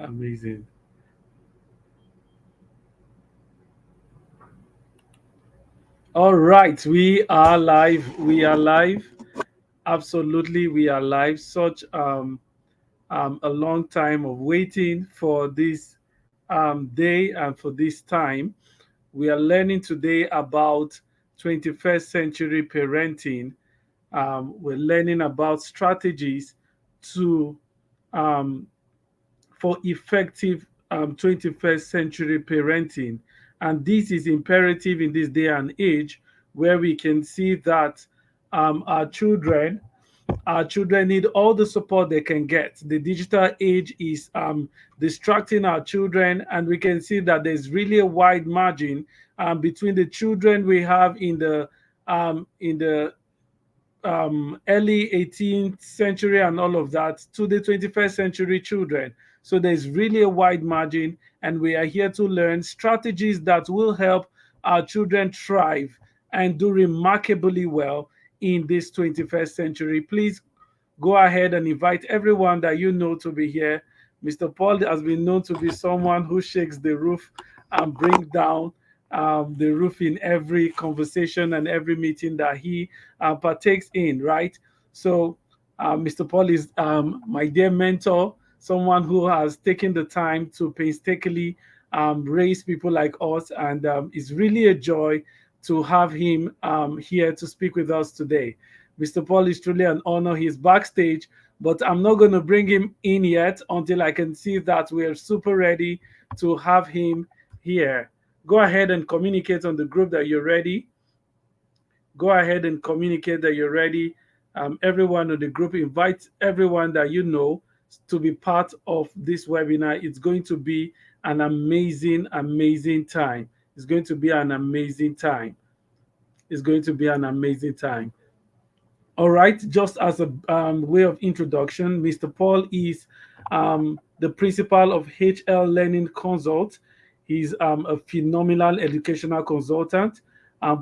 Amazing. All right, we are live. We are live. Absolutely, we are live. Such a long time of waiting for this day and for this time. We are learning today about 21st century parenting. We're learning about strategies to um, for effective 21st century parenting. And this is imperative in this day and age where we can see that um, our children our children need all the support they can get. The digital age is distracting our children, and we can see that there's really a wide margin between the children we have in the early 18th century and all of that to the 21st century children. So there's really a wide margin, and we are here to learn strategies that will help our children thrive and do remarkably well in this 21st century. Please go ahead and invite everyone that you know to be here. Mr. Paul has been known to be someone who shakes the roof and bring down the roof in every conversation and every meeting that he partakes in, right? So, Mr. Paul is my dear mentor, someone who has taken the time to painstakingly raise people like us, and it's really a joy to have him here to speak with us today. Mr. Paul is truly an honor. He's backstage, but I'm not going to bring him in yet until I can see that we're super ready to have him here. Go ahead and communicate on the group that you're ready. Go ahead and communicate that you're ready. Everyone on the group, invite everyone that you know to be part of this webinar. It's going to be an amazing, amazing time. It's going to be an amazing time. It's going to be an amazing time. All right, just as a way of introduction, Mr. Paul is the principal of HL Learning Consult. He's a phenomenal educational consultant,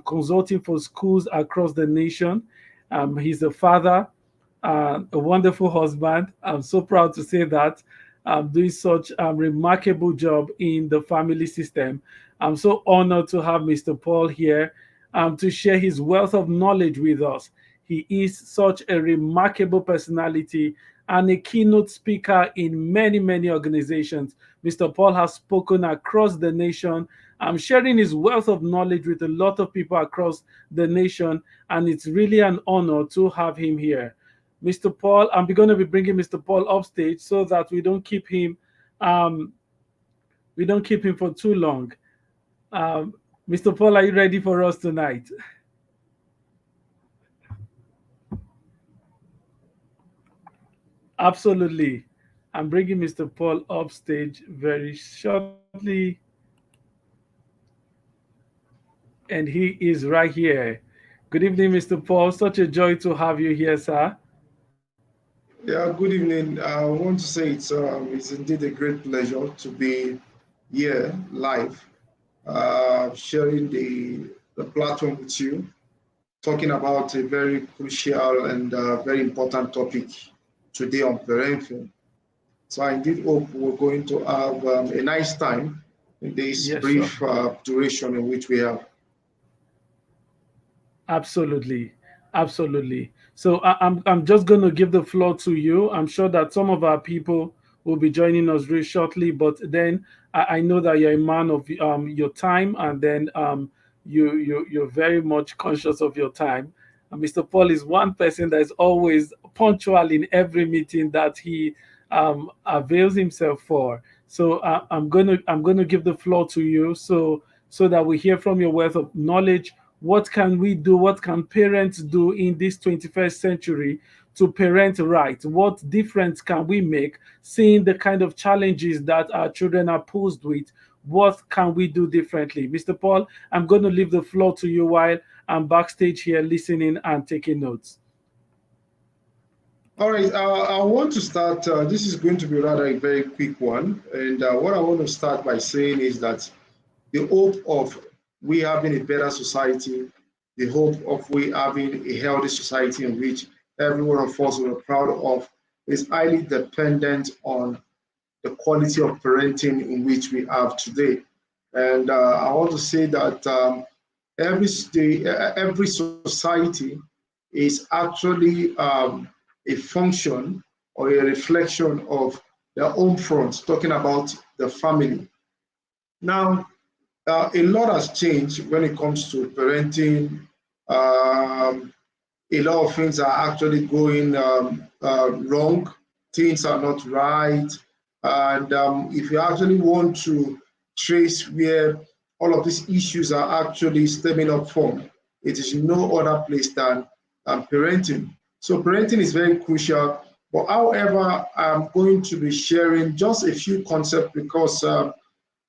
consulting for schools across the nation. He's a father, a wonderful husband. I'm so proud to say that. Doing such a remarkable job in the family system. I'm so honored to have Mr. Paul here to share his wealth of knowledge with us. He is such a remarkable personality and a keynote speaker in many, many organizations. Mr. Paul has spoken across the nation, sharing his wealth of knowledge with a lot of people across the nation, and it's really an honor to have him here. Mr. Paul, I'm going to be bringing Mr. Paul upstage so that um, we don't keep him for too long. Um, Mr. Paul, are you ready for us tonight? Absolutely. I'm bringing Mr. Paul upstage very shortly, and he is right here. Good evening, Mr. Paul. Such a joy to have you here, sir. Yeah, good evening. I want to say it's indeed a great pleasure to be here live, sharing the platform with you, talking about a very crucial and very important topic today on parenting. So I indeed hope we're going to have a nice time in this Yes, sure. brief duration in which we have. Absolutely. Absolutely. So I'm just going to give the floor to you. I'm sure that some of our people will be joining us very shortly, but then I know that you're a man of your time, and then you're very much conscious of your time. And Mr. Paul is one person that is always punctual in every meeting that he avails himself for. So I'm gonna give the floor to you so that we hear from your wealth of knowledge. What can we do? What can parents do in this 21st century to parent right? What difference can we make seeing the kind of challenges that our children are posed with? What can we do differently? Mr. Paul, I'm going to leave the floor to you while I'm backstage here listening and taking notes. All right, I want to start. This is going to be rather a very quick one. And what I want to start by saying is that the hope of we having a better society, the hope of we having a healthy society in which every one of us are proud of, is highly dependent on the the quality of parenting in which we have today. And I want to say that every society is actually a function or a reflection of their home front, talking about the family. Now, a lot has changed when it comes to parenting. A lot of things are actually going wrong. Things are not right. And if you actually want to trace where all of these issues are actually stemming up from, it is no other place than parenting. So parenting is very crucial. But however, I'm going to be sharing just a few concepts because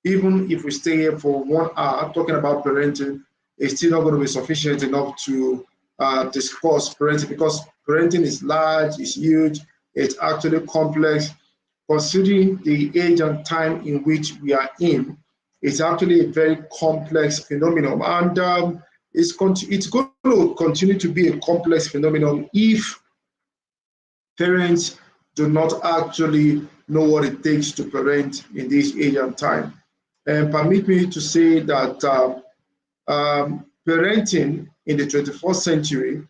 even if we stay here for 1 hour talking about parenting, it's still not going to be sufficient enough to discuss parenting because parenting is large, it's huge, it's actually complex. Considering the age and time in which we are in, it's actually a very complex phenomenon. And it's going to continue to be a complex phenomenon if parents do not actually know what it takes to parent in this age and time. And permit me to say that parenting in the 21st century,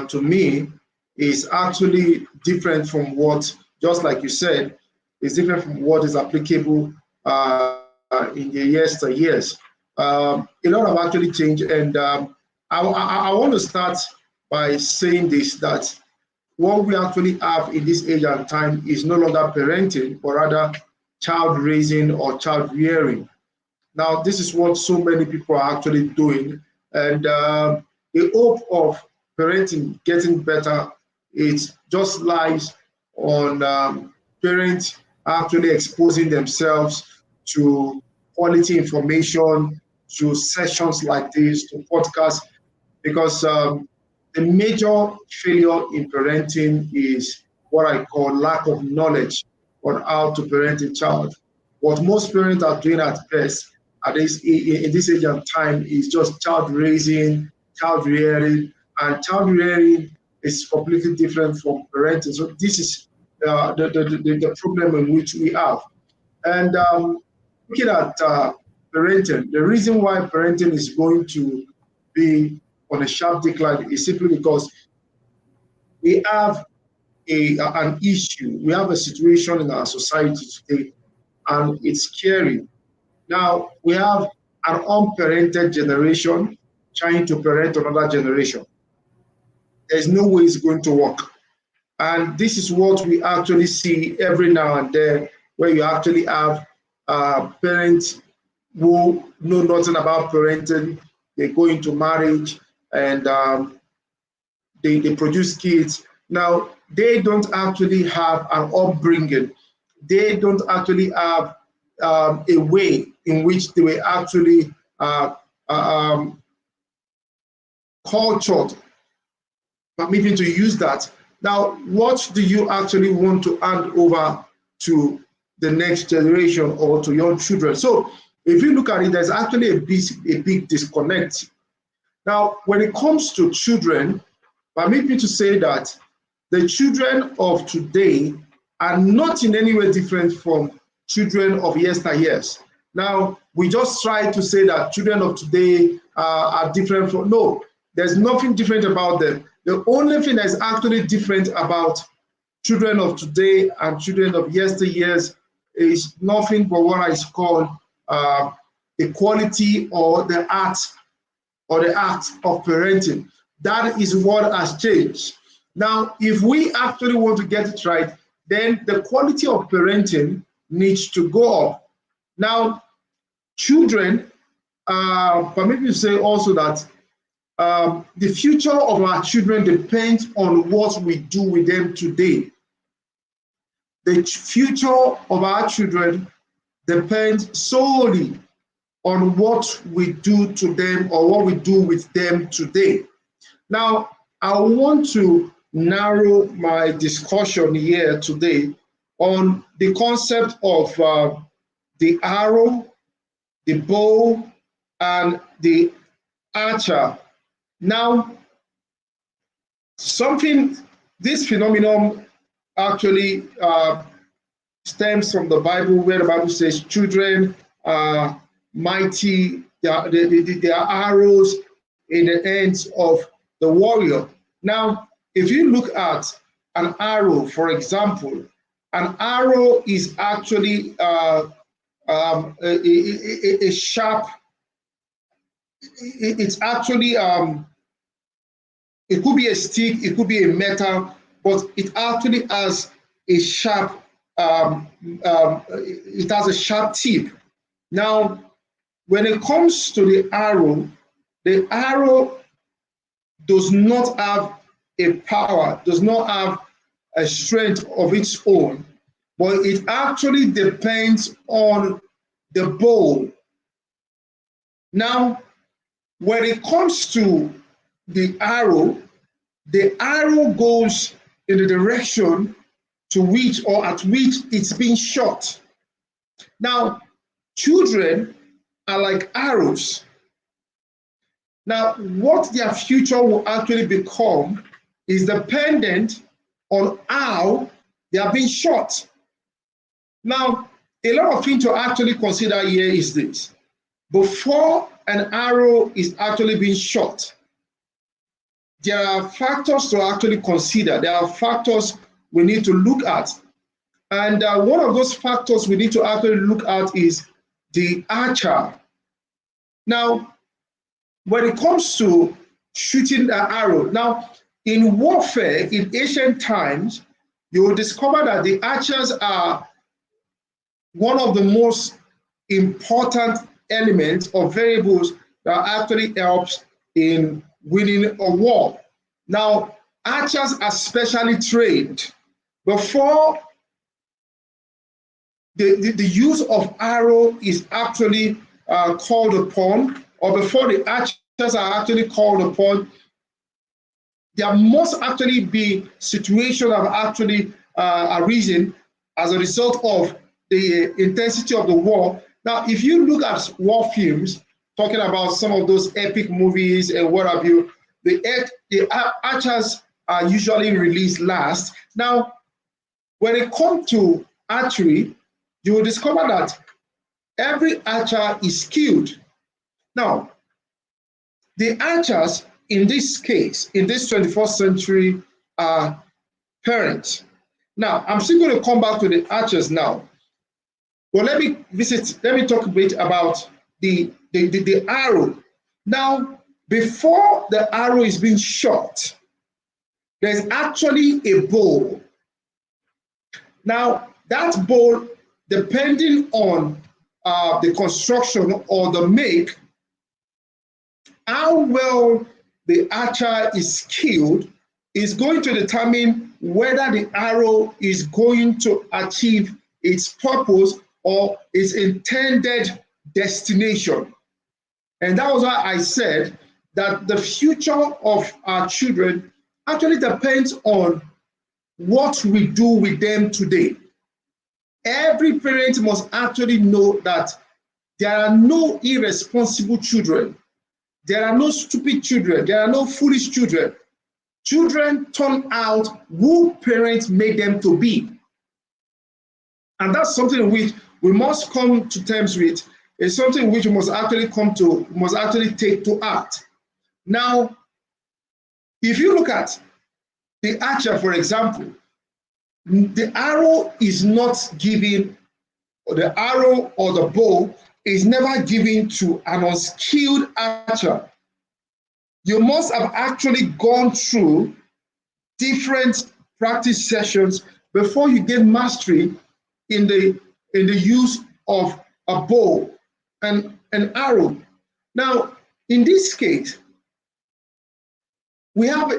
to me, is actually different from what, just like you said, is different from what is applicable in the yesteryears. A lot have actually changed, and I want to start by saying this that what we actually have in this age and time is no longer parenting, but rather child raising or child rearing. Now, this is what so many people are actually doing, and the hope of parenting getting better, it just lies on parents actually exposing themselves to quality information, to sessions like this, to podcasts, because the major failure in parenting is what I call lack of knowledge on how to parent a child. What most parents are doing at best at this in this age and time is just child raising, child rearing, and child rearing is completely different from parenting. So this is the problem in which we have. And looking at parenting, the reason why parenting is going to be on a sharp decline is simply because we have an issue, we have a situation in our society today, and it's scary. Now, we have an unparented generation trying to parent another generation. There's no way it's going to work. And this is what we actually see every now and then, where you actually have parents who know nothing about parenting. They go into marriage and they produce kids. Now, they don't actually have an upbringing. They don't actually have a way in which they were actually um, cultured, permitting to use that. Now, what do you actually want to hand over to the next generation or to your children? So, if you look at it, there's actually a big disconnect. Now, when it comes to children, permit me to say that the children of today are not in any way different from children of yesteryears. Now, we just try to say that children of today are different from, no, there's nothing different about them. The only thing that's actually different about children of today and children of yesteryears is nothing but what is called the quality or the act of parenting. That is what has changed. Now, if we actually want to get it right, then the quality of parenting needs to go up. Now, children, permit me to say also that the future of our children depends on what we do with them today. The future of our children depends solely on what we do to them or what we do with them today. Now, I want to narrow my discussion here today on the concept of the arrow, the bow, and the archer. Now, something, this phenomenon actually stems from the Bible, where the Bible says children are mighty, they are arrows in the hands of the warrior. Now, if you look at an arrow, for example, an arrow is actually a sharp, it's actually, it could be a stick, it could be a metal, but it actually has a sharp, it has a sharp tip. Now, when it comes to the arrow does not have a power, does not have a strength of its own, but it actually depends on the bow. Now, when it comes to the arrow goes in the direction to which or at which it's being shot. Now, children are like arrows. Now, what their future will actually become is dependent on how they are being shot. Now, a lot of things to actually consider here is this. Before an arrow is actually being shot, there are factors to actually consider. There are factors we need to look at. And one of those factors we need to actually look at is the archer. Now, when it comes to shooting an arrow, now in warfare in ancient times, you will discover that the archers are one of the most important elements or variables that actually helps in winning a war. Now, archers are specially trained. Before the use of arrow is actually called upon, or before the archers are actually called upon, there must actually be situations that have actually arisen as a result of the intensity of the war. Now, if you look at war films, talking about some of those epic movies and what have you, the archers are usually released last. Now, when it comes to archery, you will discover that every archer is skilled. Now, the archers in this case, in this 21st century, are parents. Now, I'm still going to come back to the archers now. But let me talk a bit about the arrow. Now, before the arrow is being shot, there's actually a bow. Now, that bow, depending on the construction or the make, how well the archer is skilled is going to determine whether the arrow is going to achieve its purpose or its intended destination. And that was why I said that the future of our children actually depends on what we do with them today. Every parent must actually know that there are no irresponsible children. There are no stupid children. There are no foolish children. Children turn out who parents make them to be. And that's something which we must come to terms with. It's something which we must actually take to heart. Now, if you look at the archer, for example, the arrow is not given, or the arrow or the bow is never given to an unskilled archer. You must have actually gone through different practice sessions before you get mastery in the use of a bow and an arrow. Now, in this case, we have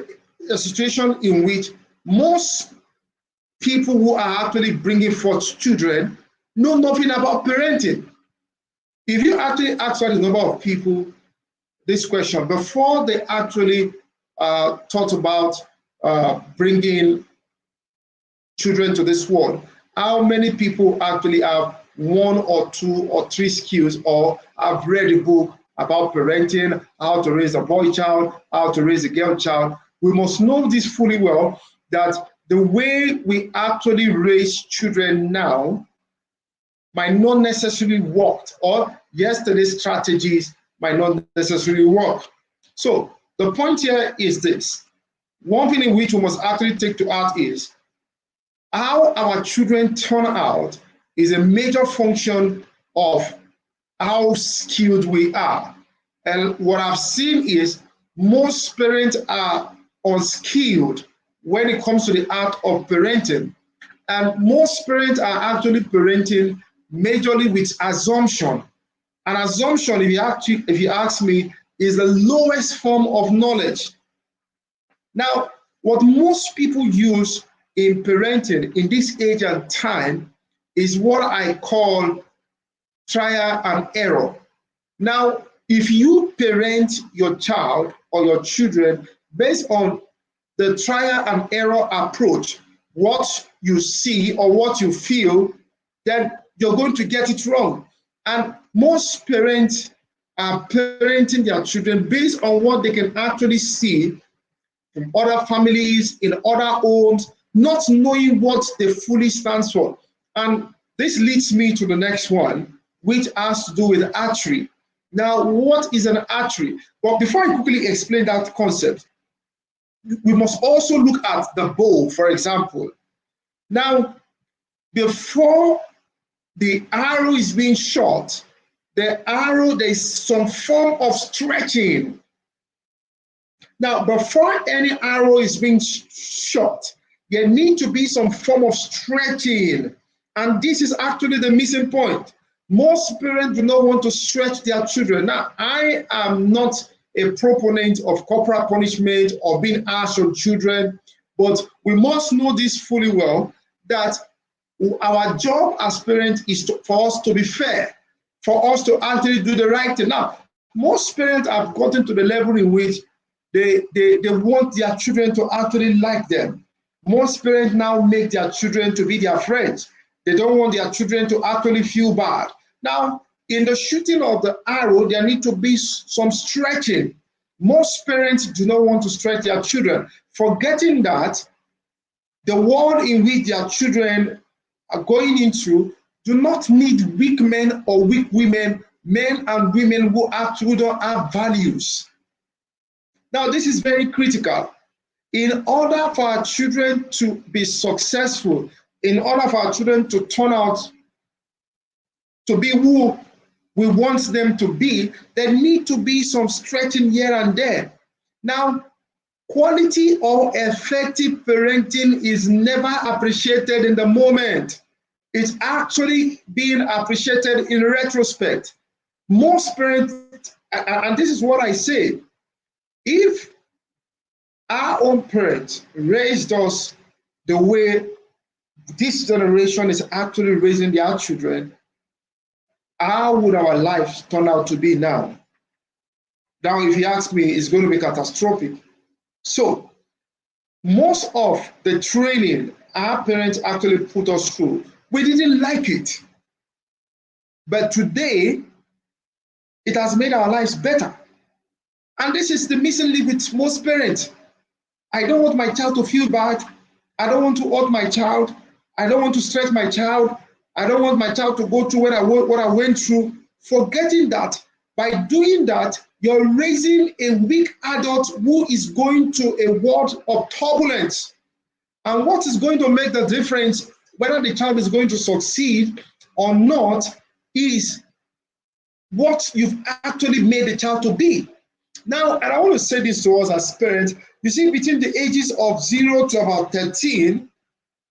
a situation in which most people who are actually bringing forth children know nothing about parenting. If you actually ask a number of people this question before they actually thought about bringing children to this world, how many people actually have one or two or three skills or have read a book about parenting, how to raise a boy child, how to raise a girl child? We must know this fully well, that the way we actually raise children now might not necessarily work, or yesterday's strategies might not necessarily work. So the point here is this. One thing in which we must actually take to heart is how our children turn out is a major function of how skilled we are. And what I've seen is most parents are unskilled when it comes to the art of parenting. And most parents are actually parenting majorly with assumption. An assumption, if you ask me, is the lowest form of knowledge. Now, what most people use in parenting in this age and time is what I call trial and error. Now, if you parent your child or your children based on the trial and error approach, what you see or what you feel, then you're going to get it wrong. And most parents are parenting their children based on what they can actually see from other families, in other homes, not knowing what the fully stands for. And this leads me to the next one, which has to do with archery. Now, what is an archery? But before I quickly explain that concept, we must also look at the bow, for example. Now, before the arrow is being shot, there is some form of stretching. Now, before any arrow is being shot, there need to be some form of stretching. And this is actually the missing point. Most parents do not want to stretch their children. Now, I am not a proponent of corporal punishment or being harsh on children, but we must know this fully well, that our job as parents is for us to be fair, for us to actually do the right thing. Now, most parents have gotten to the level in which they want their children to actually like them. Most parents now make their children to be their friends. They don't want their children to actually feel bad. Now, in the shooting of the arrow, there need to be some stretching. Most parents do not want to stretch their children, forgetting that the world in which their children are going into do not need weak men or weak women, men and women who actually don't have values. Now, this is very critical. In order for our children to be successful, in order for our children to turn out to be who we want them to be, there need to be some stretching here and there. Now, quality or effective parenting is never appreciated in the moment. It's actually being appreciated in retrospect. Most parents, and this is what I say, if our own parents raised us the way this generation is actually raising their children, how would our lives turn out to be now? Now, if you ask me, it's going to be catastrophic. So, most of the training our parents actually put us through, we didn't like it. But today, it has made our lives better. And this is the missing link with most parents. I don't want my child to feel bad. I don't want to hurt my child. I don't want to stress my child. I don't want my child to go through what I went through. Forgetting that by doing that, you're raising a weak adult who is going to a world of turbulence. And what is going to make the difference, whether the child is going to succeed or not, is what you've actually made the child to be. Now, and I want to say this to us as parents, you see, between the ages of 0 to about 13,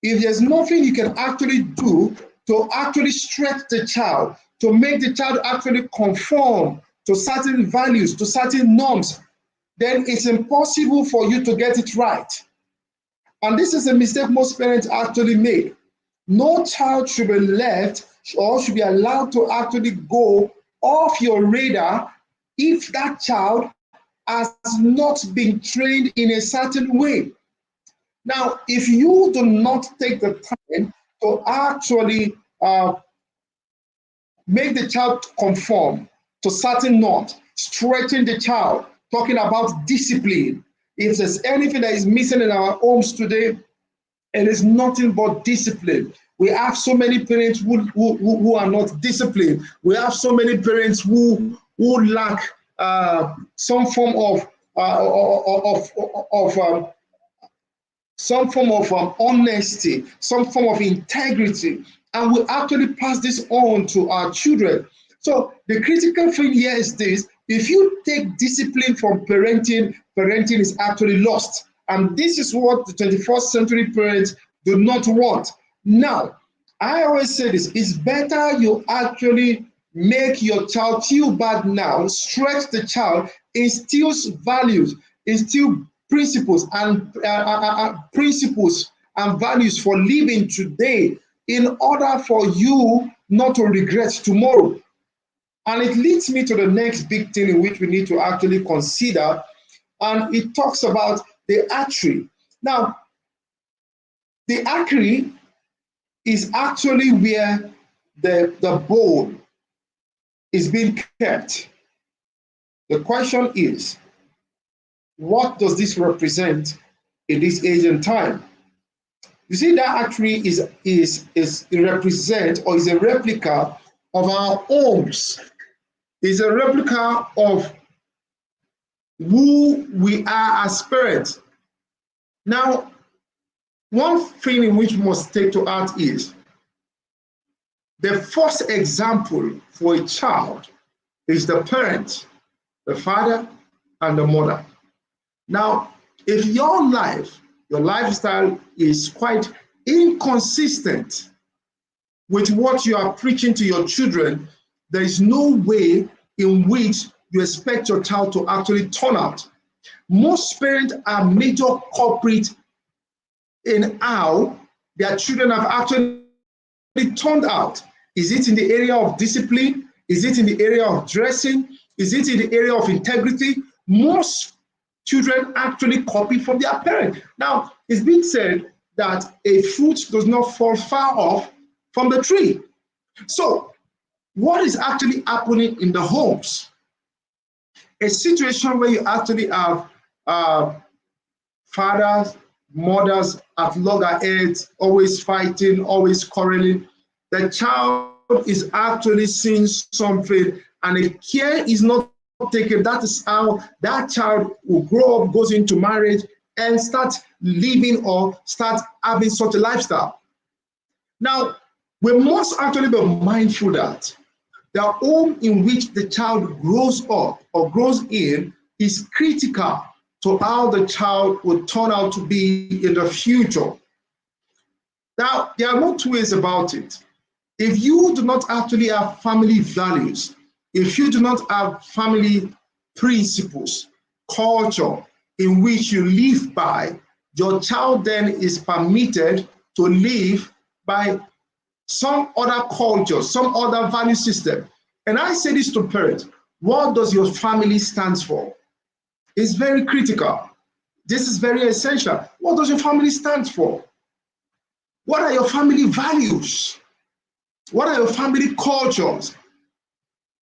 if there's nothing you can actually do to actually stretch the child, to make the child actually conform to certain values, to certain norms, then it's impossible for you to get it right. And this is a mistake most parents actually make. No child should be left or should be allowed to actually go off your radar if that child has not been trained in a certain way. Now, if you do not take the time to actually make the child conform to certain norms, stretching the child, talking about discipline. If there's anything that is missing in our homes today, It is nothing but discipline. We have so many parents who are not disciplined. We have so many parents who lack some form of some form of honesty, some form of integrity, and we actually pass this on to our children. So the critical thing here is this: if you take discipline from parenting, parenting is actually lost. And this is what the 21st century parents do not want. Now, I always say this: it's better you actually make your child feel bad now, stretch the child, instills values, instill principles and values for living today in order for you not to regret tomorrow. And it leads me to the next big thing in which we need to actually consider, and it talks about the artery. Now, the artery is actually where the bone is being kept. The question is, what does this represent in this age and time? You see, that artery is a represent or is a replica of our homes, is a replica of who we are as parents. Now, one thing in which we must take to heart is the first example for a child is the parent, the father, and the mother. Now, if your lifestyle is quite inconsistent with what you are preaching to your children, there is no way in which you expect your child to actually turn out. Most parents are major culprits in how their children have actually turned out. Is it in the area of discipline? Is it in the area of dressing? Is it in the area of integrity? Most children actually copy from their parents. Now, it's been said that a fruit does not fall far off from the tree. So, what is actually happening in the homes? A situation where you actually have fathers, mothers at loggerheads, always fighting, always quarreling. The child is actually seeing something, and if care is not taken, that is how that child will grow up, goes into marriage, and start living or start having such a lifestyle. Now, we must actually be mindful that the home in which the child grows up or grows in is critical to how the child will turn out to be in the future. Now, there are no two ways about it. If you do not actually have family values, if you do not have family principles, culture in which you live by, your child then is permitted to live by some other culture, some other value system. And I say this to parents: what does your family stand for? It's very critical. This is very essential. What does your family stand for? What are your family values? What are your family cultures?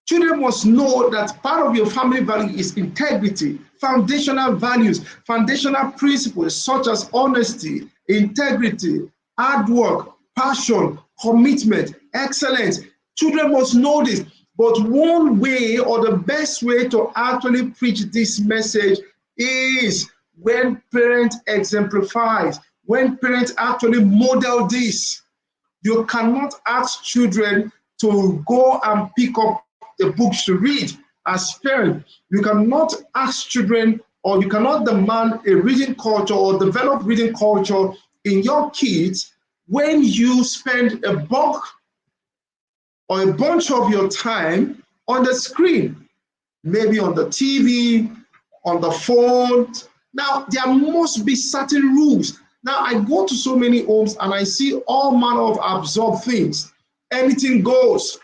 Children must know that part of your family value is integrity, foundational values, foundational principles such as honesty, integrity, hard work, passion, commitment, excellence. Children must know this. But one way, or the best way to actually preach this message, is when parents exemplify, when parents actually model this. You cannot ask children to go and pick up the books to read as parents. You cannot ask children, or you cannot demand a reading culture or develop reading culture in your kids when you spend a bulk or a bunch of your time on the screen, maybe on the TV, on the phone. Now, there must be certain rules. Now, I go to so many homes and I see all manner of absurd things. Anything goes.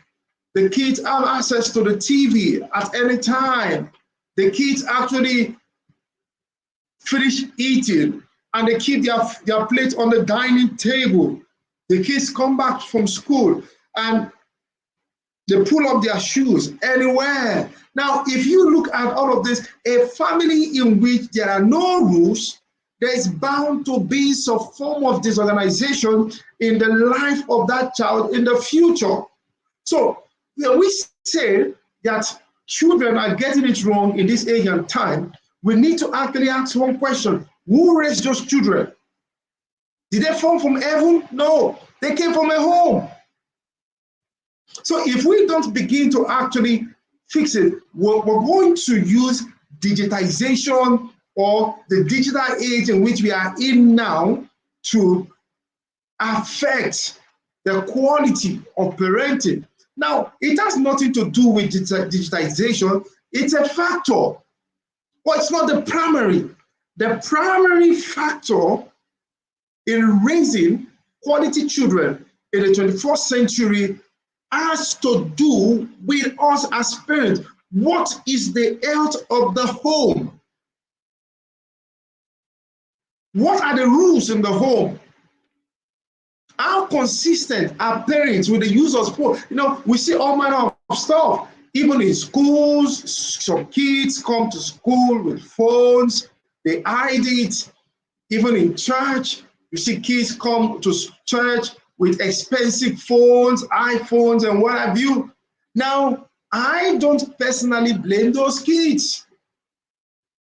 The kids have access to the TV at any time. The kids actually finish eating and they keep their plate on the dining table. The kids come back from school and they pull up their shoes anywhere. Now, if you look at all of this, a family in which there are no rules, there's bound to be some form of disorganization in the life of that child in the future. So when we say that children are getting it wrong in this age and time, we need to actually ask one question: who raised those children? Did they fall from heaven? No, they came from a home. So if we don't begin to actually fix it, we're going to use digitization or the digital age in which we are in now to affect the quality of parenting. Now, it has nothing to do with digitization. It's a factor, but it's not the primary. The primary factor in raising quality children in the 21st century has to do with us as parents. What is the health of the home? What are the rules in the home? How consistent are parents with the use of phone? We see all manner of stuff. Even in schools, some kids come to school with phones, they hide it. Even in church, you see kids come to church with expensive phones, iPhones, and what have you. Now, I don't personally blame those kids.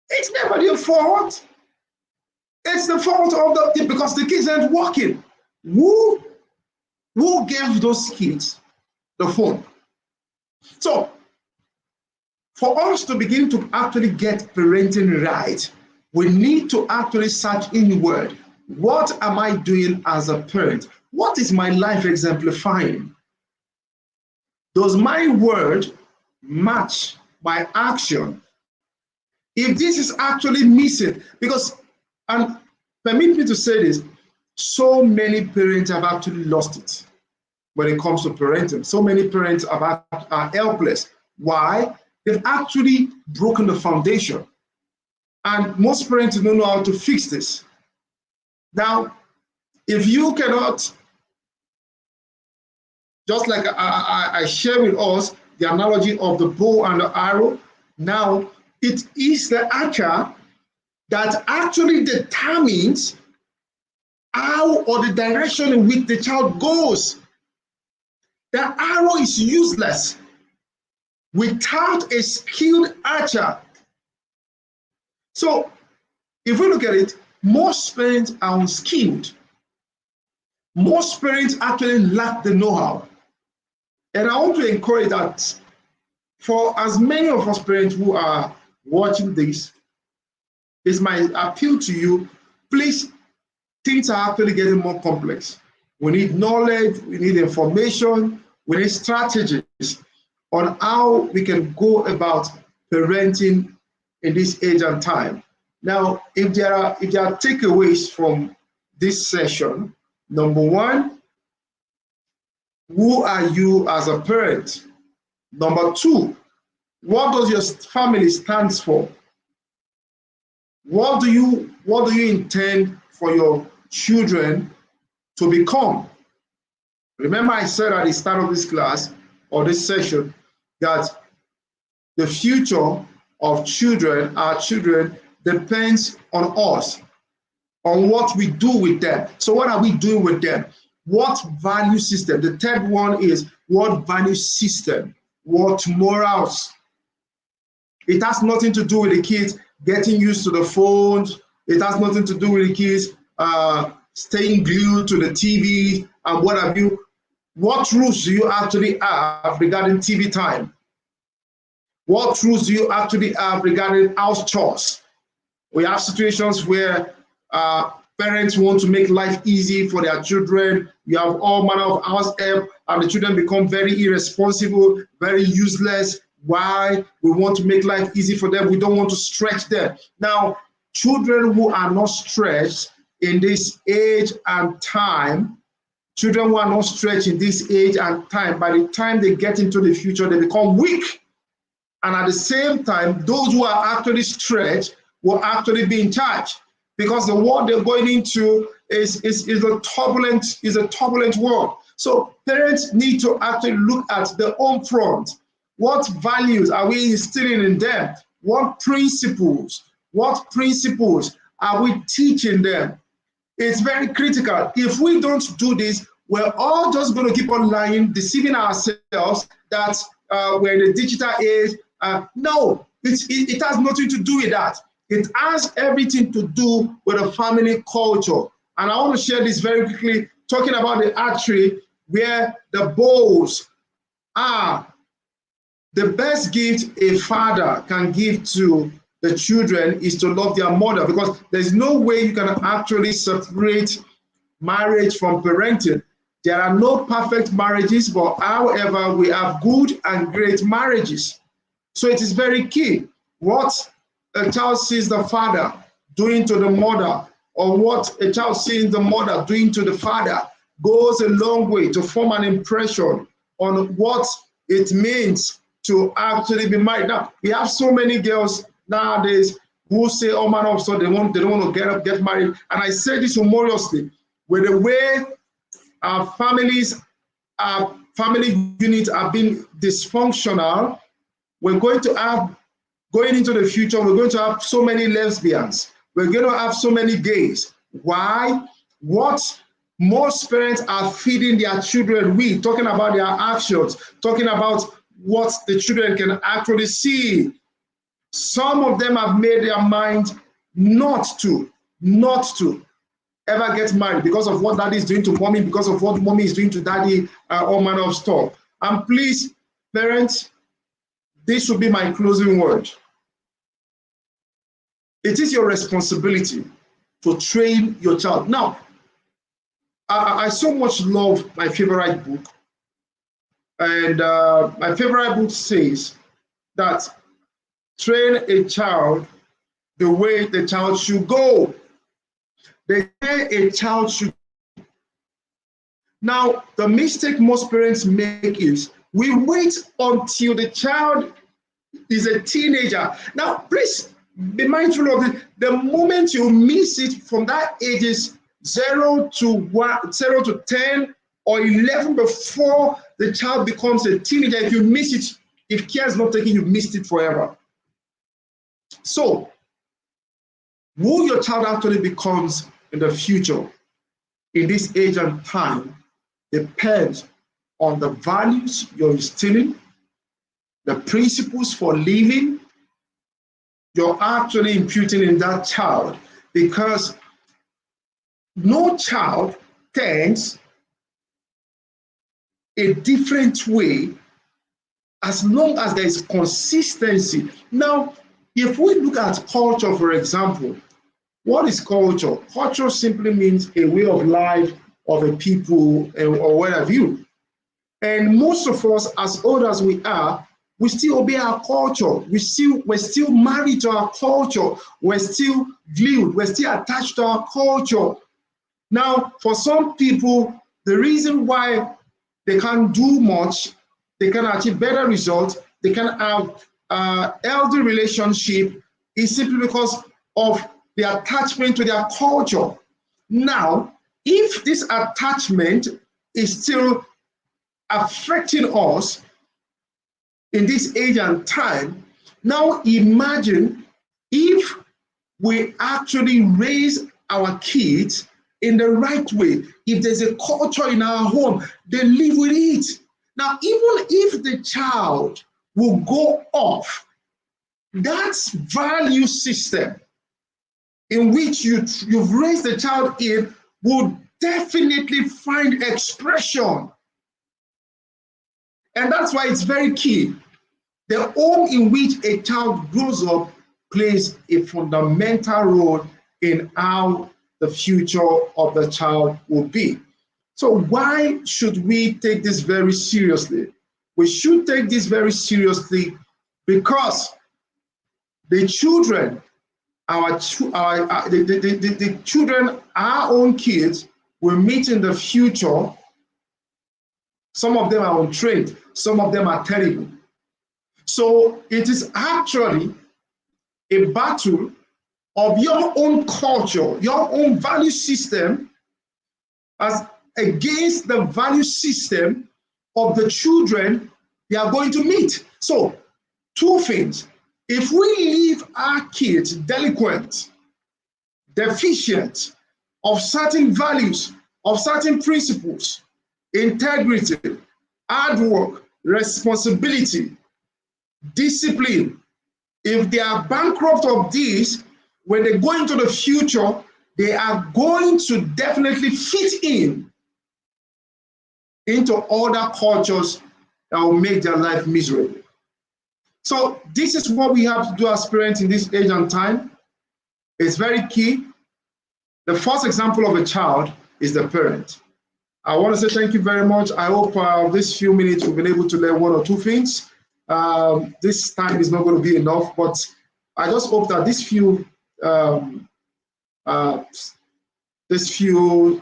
It's never their fault. It's the fault of because the kids aren't working. Who gave those kids the phone? So, for us to begin to actually get parenting right, we need to actually search inward. What am I doing as a parent? What is my life exemplifying? Does my word match my action? If this is actually missing, because, and permit me to say this, so many parents have actually lost it when it comes to parenting. So many parents are helpless. Why? They've actually broken the foundation. And most parents don't know how to fix this. Now, if you cannot, just like I share with us the analogy of the bow and the arrow, now it is the archer that actually determines how or the direction in which the child goes. The arrow is useless without a skilled archer. So if we look at it, most parents are unskilled. Most parents actually lack the know-how. And I want to encourage that for as many of us parents who are watching this, it's my appeal to you, please, things are actually getting more complex. We need knowledge, we need information, we need strategies on how we can go about parenting in this age and time. Now, if there are takeaways from this session, number one, who are you as a parent? Number two, what does your family stand for? What do you intend for your children to become? Remember, I said at the start of this class or this session that the future of children, our children, depends on us, on what we do with them. So what are we doing with them? What value system? The third one is what value system? What morals? It has nothing to do with the kids getting used to the phones. It has nothing to do with the kids staying glued to the TV and what have you. What rules do you actually have regarding TV time? What rules do you actually have regarding house chores? We have situations where parents want to make life easy for their children. You have all manner of house help, and the children become very irresponsible, very useless. Why? We want to make life easy for them. We don't want to stretch them. Now, children who are not stretched in this age and time, children who are not stretched in this age and time, by the time they get into the future, they become weak. And at the same time, those who are actually stretched will actually be in charge, because the world they're going into is a turbulent world. So parents need to actually look at their own front. What values are we instilling in them? What principles are we teaching them? It's very critical. If we don't do this, we're all just going to keep on lying, deceiving ourselves that we're in a digital age. No, it has nothing to do with that. It has everything to do with a family culture. And I want to share this very quickly, talking about the archery, where the bowls are the best gift a father can give to the children is to love their mother, because there's no way you can actually separate marriage from parenting. There are no perfect marriages, but however, we have good and great marriages. So it is very key what a child sees the father doing to the mother, or what a child sees the mother doing to the father, goes a long way to form an impression on what it means to actually be married. Now, we have so many girls nowadays who say, oh man, also they don't want to get married. And I say this humorously, with the way our family units are being dysfunctional, we're going to have, going into the future, we're going to have so many lesbians. We're going to have so many gays. Why? What most parents are feeding their children with, talking about their actions, talking about what the children can actually see. Some of them have made their mind not to ever get married because of what daddy is doing to mommy, because of what mommy is doing to daddy, all manner of stuff. And please, parents, this will be my closing word. It is your responsibility to train your child. Now, I so much love my favorite book. And my favorite book says that train a child the way the child should go. The way a child should. Now, the mistake most parents make is we wait until the child is a teenager. Now, please be mindful of it. The moment you miss it from that ages 0 to 10 or 11, before the child becomes a teenager, if you miss it, if care is not taken, you've missed it forever. So, who your child actually becomes in the future, in this age and time, depends on the values you're instilling, the principles for living you're actually imputing in that child, because no child thinks a different way as long as there is consistency. Now, if we look at culture, for example, what is culture? Culture simply means a way of life of a people or what have you. And most of us, as old as we are, we still obey our culture. We're still married to our culture. We're still glued. We're still attached to our culture. Now, for some people, the reason why they can't do much, they can achieve better results, they can have healthy relationship, is simply because of the attachment to their culture. Now, if this attachment is still affecting us in this age and time, now imagine if we actually raise our kids in the right way. If there's a culture in our home, they live with it. Now, even if the child will go off, that value system in which you've raised the child in will definitely find expression. And that's why it's very key. The home in which a child grows up plays a fundamental role in how the future of the child will be. So why should we take this very seriously? We should take this very seriously because the children, the children, our own kids, will meet in the future. Some of them are untrained, some of them are terrible. So it is actually a battle of your own culture, your own value system, as against the value system of the children they are going to meet. So, two things. If we leave our kids delinquent, deficient of certain values, of certain principles, integrity, hard work, responsibility, discipline, if they are bankrupt of this, when they go into the future, they are going to definitely fit into other cultures that will make their life miserable. So this is what we have to do as parents in this age and time. It's very key. The first example of a child is the parent. I want to say thank you very much. I hope this few minutes we've been able to learn one or two things. This time is not going to be enough, but I just hope that um, uh, this few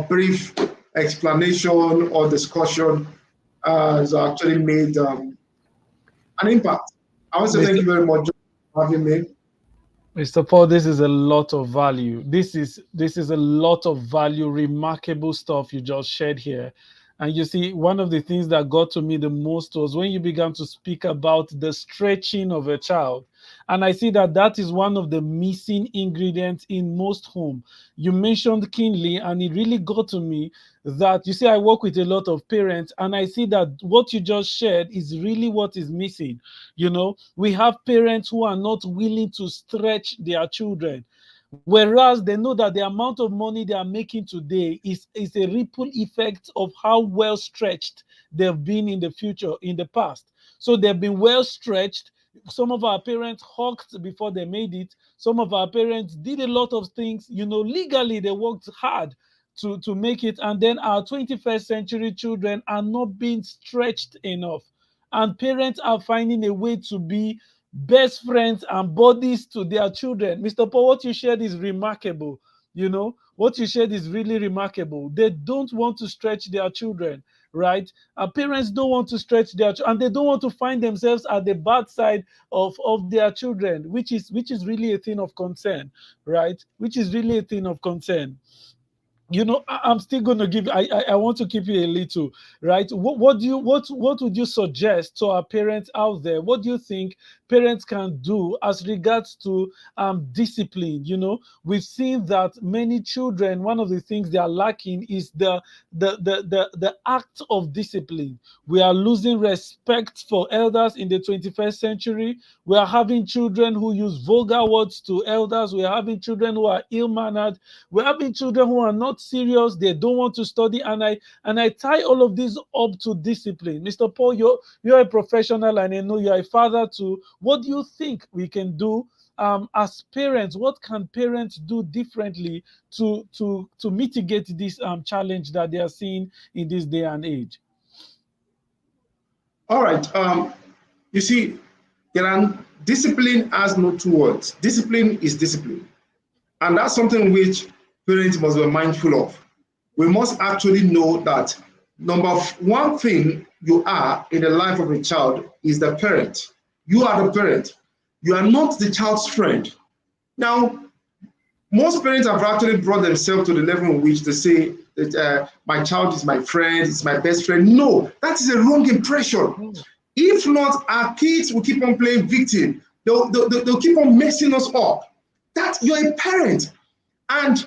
brief explanation or discussion has actually made an impact. I want to say thank Mr. you very much for having me. Mr. Paul, this is a lot of value. This is a lot of value, remarkable stuff you just shared here. And you see, one of the things that got to me the most was when you began to speak about the stretching of a child. And I see that that is one of the missing ingredients in most home. You mentioned keenly, and it really got to me that you see, I work with a lot of parents, and I see that what you just shared is really what is missing. We have parents who are not willing to stretch their children, whereas they know that the amount of money they are making today is a ripple effect of how well stretched they've been in the future, in the past. So they've been well stretched. Some of our parents hawked before they made it. Some of our parents did a lot of things, legally they worked hard to make it. And then our 21st century children are not being stretched enough. And parents are finding a way to be best friends and buddies to their children. Mr. Paul, what you shared is remarkable. What you shared is really remarkable. They don't want to stretch their children, right? Parents don't want to stretch their and they don't want to find themselves at the bad side of their children, which is really a thing of concern, right? Which is really a thing of concern. I'm still going to give. I want to keep you a little, right? What would you suggest to our parents out there? What do you think parents can do as regards to discipline? We've seen that many children, one of the things they are lacking is the act of discipline. We are losing respect for elders in the 21st century. We are having children who use vulgar words to elders. We are having children who are ill-mannered. We're having children who are not serious. They don't want to study. And I tie all of this up to discipline. Mr. Paul, you're a professional, and I know you're a father too. What do you think we can do as parents? What can parents do differently to mitigate this challenge that they are seeing in this day and age? All right. You see, discipline has no two words. Discipline is discipline. And that's something which parents must be mindful of. We must actually know that number one thing you are in the life of a child is the parent. You are the parent. You are not the child's friend. Now, most parents have actually brought themselves to the level in which they say that my child is my friend, it's my best friend. No, that is a wrong impression. If not, our kids will keep on playing victim. They'll keep on messing us up. That you're a parent. And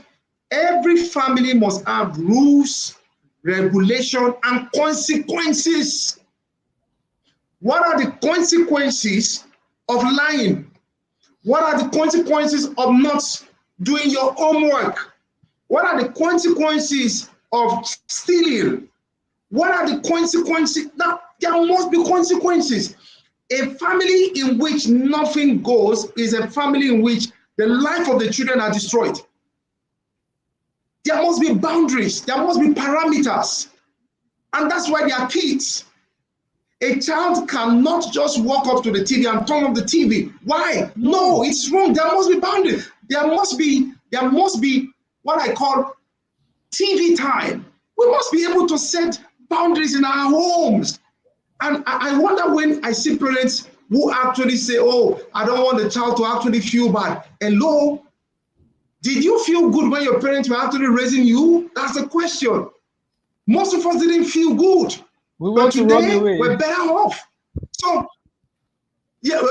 every family must have rules, regulation, and consequences. What are the consequences of lying? What are the consequences of not doing your homework? What are the consequences of stealing? What are the consequences? Now, there must be consequences. A family in which nothing goes is a family in which the life of the children are destroyed. There must be boundaries. There must be parameters. And that's why they are kids. A child cannot just walk up to the TV and turn off the TV. Why? No, it's wrong. There must be boundaries. There must be what I call TV time. We must be able to set boundaries in our homes. And I wonder when I see parents who actually say, oh, I don't want the child to actually feel bad. Hello? Did you feel good when your parents were actually raising you? That's the question. Most of us didn't feel good. We But want to run today, away. we're better off. So Yeah,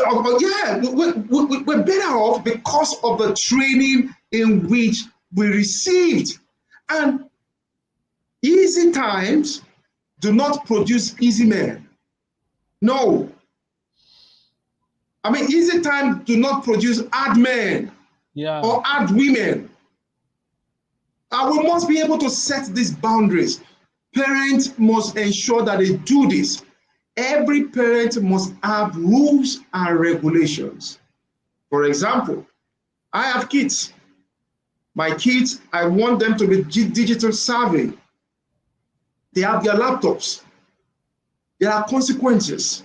yeah, we're better off because of the training in which we received. And easy times do not produce easy men. No. I mean, easy times do not produce hard men Yeah. or hard women. We must be able to set these boundaries. Parents must ensure that they do this. Every parent must have rules and regulations. For example, I have kids. My kids, I want them to be digital savvy. They have their laptops. There are consequences.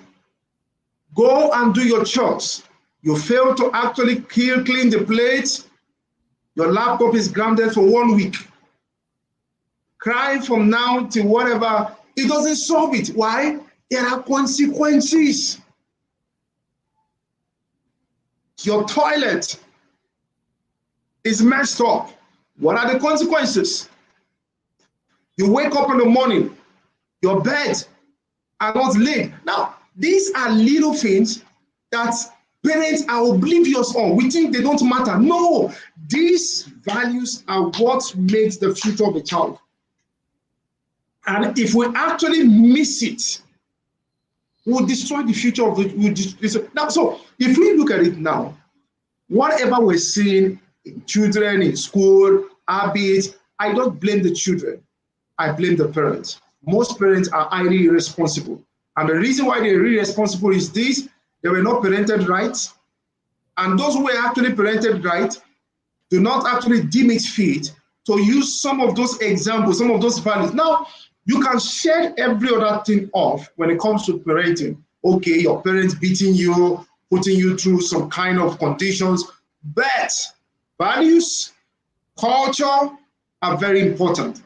Go and do your chores. You fail to actually clean the plates, your laptop is grounded for 1 week. Cry from now till whatever, it doesn't solve it. Why? There are consequences. Your toilet is messed up. What are the consequences? You wake up in the morning, your bed are not laid. Now, these are little things that parents are oblivious on. We think they don't matter. No, these values are what makes the future of a child. And if we actually miss it, we'll destroy the future of the now. So if we look at it now, whatever we're seeing in children in school, habits, I don't blame the children. I blame the parents. Most parents are highly irresponsible. And the reason why they're irresponsible is this: they were not parented right. And those who were actually parented right do not actually deem it fit to use some of those examples, some of those values. Now, you can shed every other thing off when it comes to parenting. Okay, your parents beating you, putting you through some kind of conditions, but values, culture are very important.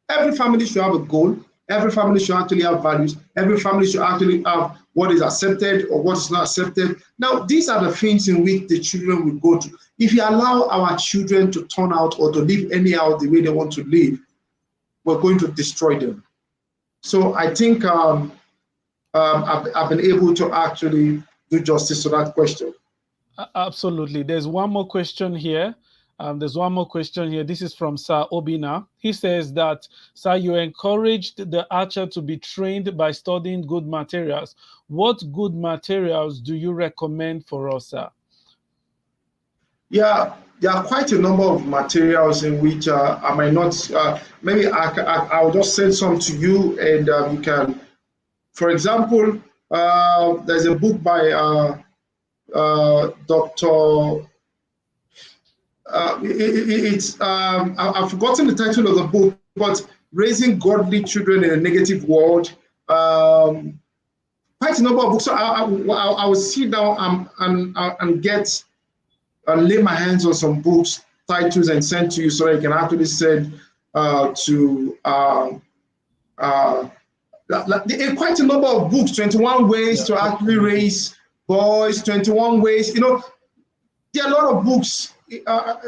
Every family should have a goal. Every family should actually have values. Every family should actually have what is accepted or what is not accepted. Now, these are the things in which the children will go to. If you allow our children to turn out or to live anyhow the way they want to live, we're going to destroy them. So I think I've been able to actually do justice to that question. Absolutely. There's one more question here. There's one more question here. This is from Sir Obina. He says that, Sir, you encouraged the archer to be trained by studying good materials. What good materials do you recommend for us, sir? Yeah, there are quite a number of materials in which I might not, maybe I'll just send some to you and you can, for example, there's a book by Dr. It's I've forgotten the title of the book, but Raising Godly Children in a Negative World. Quite a number of books. So I will sit down and get lay my hands on some books, titles, and send to you so that you can actually send to quite a number of books. 21 ways Yeah, to actually absolutely. raise boys. 21 ways. You know, there are a lot of books at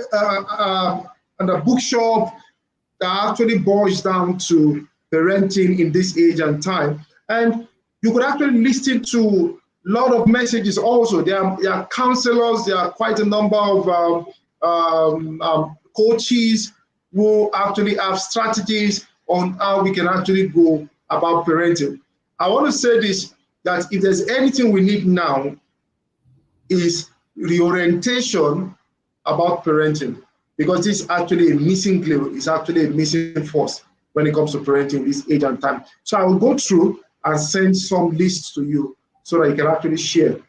the bookshop that actually boils down to parenting in this age and time. And you could actually listen to a lot of messages also. There are counselors, there are quite a number of coaches who actually have strategies on how we can actually go about parenting. I want to say this, that if there's anything we need now is reorientation about parenting, because this is actually a missing glue, it's actually a missing force when it comes to parenting this age and time. So I will go through and send some lists to you so that you can actually share.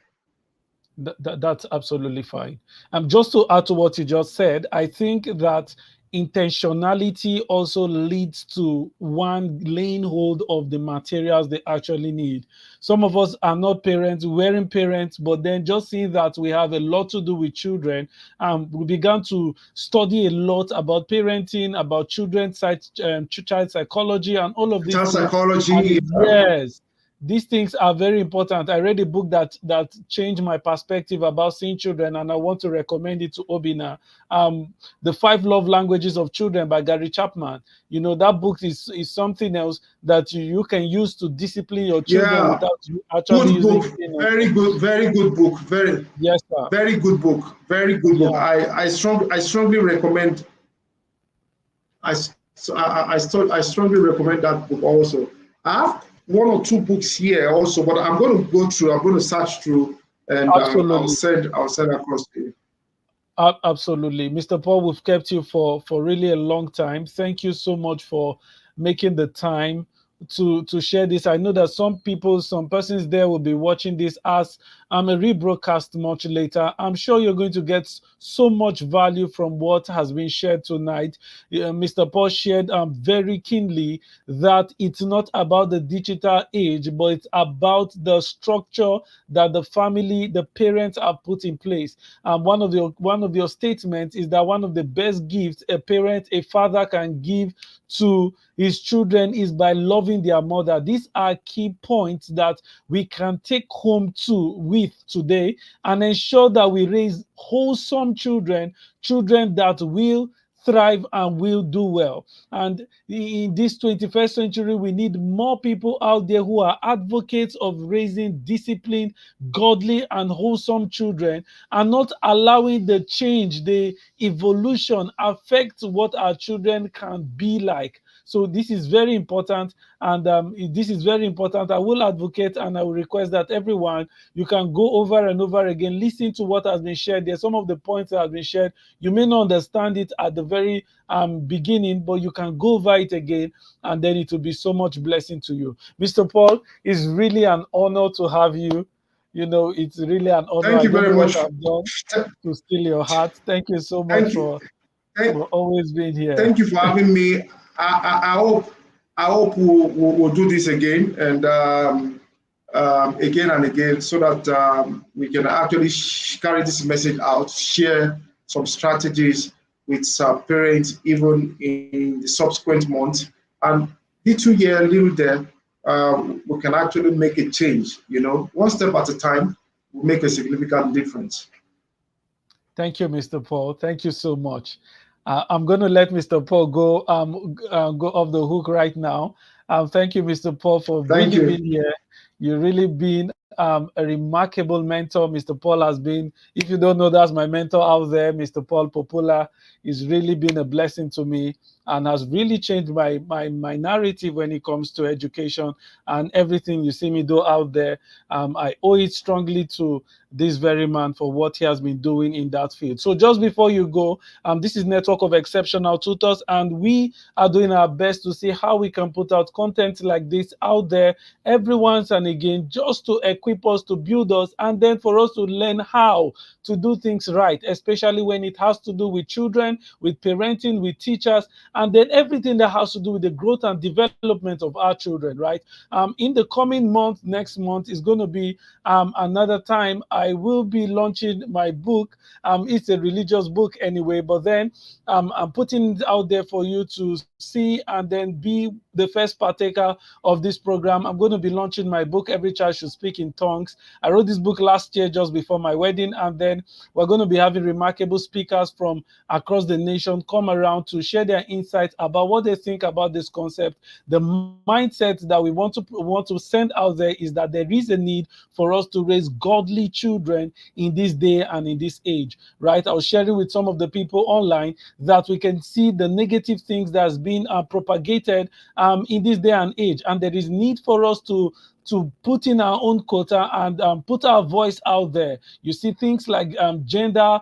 That's absolutely fine. Just to add to what you just said, I think that intentionality also leads to one laying hold of the materials they actually need. Some of us are not parents, wearing parents, but then just seeing that we have a lot to do with children, we began to study a lot about parenting, about children's child psychology, and all of these Child things. psychology, And yes, these things are very important. I read a book that changed my perspective about seeing children, and I want to recommend it to Obina. The Five Love Languages of Children by Gary Chapman. You know, that book is something else that you can use to discipline your children Yeah, without you actually good using book. cane or Very something. good. Very good book. Yes, sir. Very good book. Very good book. Yeah, I strongly recommend. I strongly recommend that book also. I have one or two books here also, but I'm going to go through. I'm going to search through, and absolutely. I'll send across to you. Absolutely. Mr. Paul, we've kept you for really a long time. Thank you so much for making the time to share this. I know that some people, some persons there will be watching this as a rebroadcast much later. I'm sure you're going to get so much value from what has been shared tonight. Mr. Paul shared very keenly that it's not about the digital age, but it's about the structure that the family, the parents have put in place. One of your statements is that one of the best gifts a parent, a father can give to his children is by loving their mother. These are key points that we can take home to with today and ensure that we raise wholesome children, children that will thrive and will do well. And in this 21st century, we need more people out there who are advocates of raising disciplined, godly, and wholesome children, and not allowing the change, the evolution affect what our children can be like. So this is very important, and this is very important. I will advocate and I will request that everyone, you can go over and over again, listen to what has been shared. There's some of the points that have been shared. You may not understand it at the very beginning, but you can go over it again, and then it will be so much blessing to you. Mr. Paul, it's really an honor to have you. You know, it's really an honor. Thank I you don't very know what much. I've done to steal your heart. Thank you so much Thank you. Thank, for always being here. thank you for having me. I hope we'll do this again and again and again so that we can actually carry this message out, share some strategies with parents even in the subsequent months. And little here, little there, we can actually make a change. You know, one step at a time will make a significant difference. Thank you, Mr. Paul. Thank you so much. I'm going to let Mr. Paul go off the hook right now. Thank you, Mr. Paul, for Thank really you. being here. You've really been a remarkable mentor. Mr. Paul has been, if you don't know, that's my mentor out there, Mr. Paul Popula. He's really been a blessing to me and has really changed my narrative when it comes to education and everything you see me do out there. I owe it strongly to this very man for what he has been doing in that field. So just before you go, this is Network of Exceptional Tutors, and we are doing our best to see how we can put out content like this out there every once and again, just to equip us, to build us, and then for us to learn how to do things right, especially when it has to do with children, with parenting, with teachers, and then everything that has to do with the growth and development of our children, right? In the coming month, next month is going to be another time I will be launching my book. It's a religious book anyway, but then I'm putting it out there for you to see and then be the first partaker of this program. I'm going to be launching my book, Every Child Should Speak in Tongues. I wrote this book last year just before my wedding, and then we're going to be having remarkable speakers from across the nation come around to share their insights about what they think about this concept. The mindset that we want to send out there is that there is a need for us to raise godly children in this day and in this age, right? I was sharing with some of the people online that we can see the negative things that's been propagated in this day and age, and there is need for us to put in our own quota and put our voice out there. You see things like gender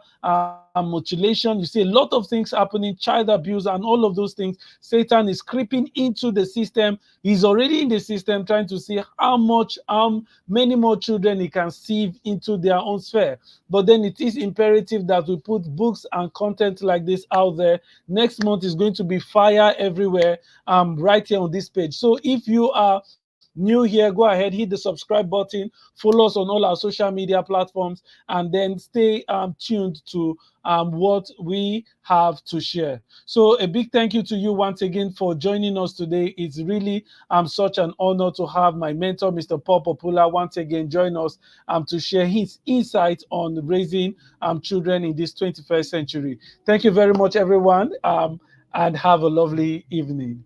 mutilation. You see a lot of things happening, child abuse, and all of those things. Satan is creeping into the system. He's already in the system, trying to see how many more children he can sieve into their own sphere. But then it is imperative that we put books and content like this out there. Next month is going to be fire everywhere, right here on this page. So if you are new here, go ahead, hit the subscribe button, follow us on all our social media platforms, and then stay tuned to what we have to share. So a big thank you to you once again for joining us today. It's really such an honor to have my mentor, Mr. Paul Popula, once again join us to share his insights on raising children in this 21st century. Thank you very much, everyone, and have a lovely evening.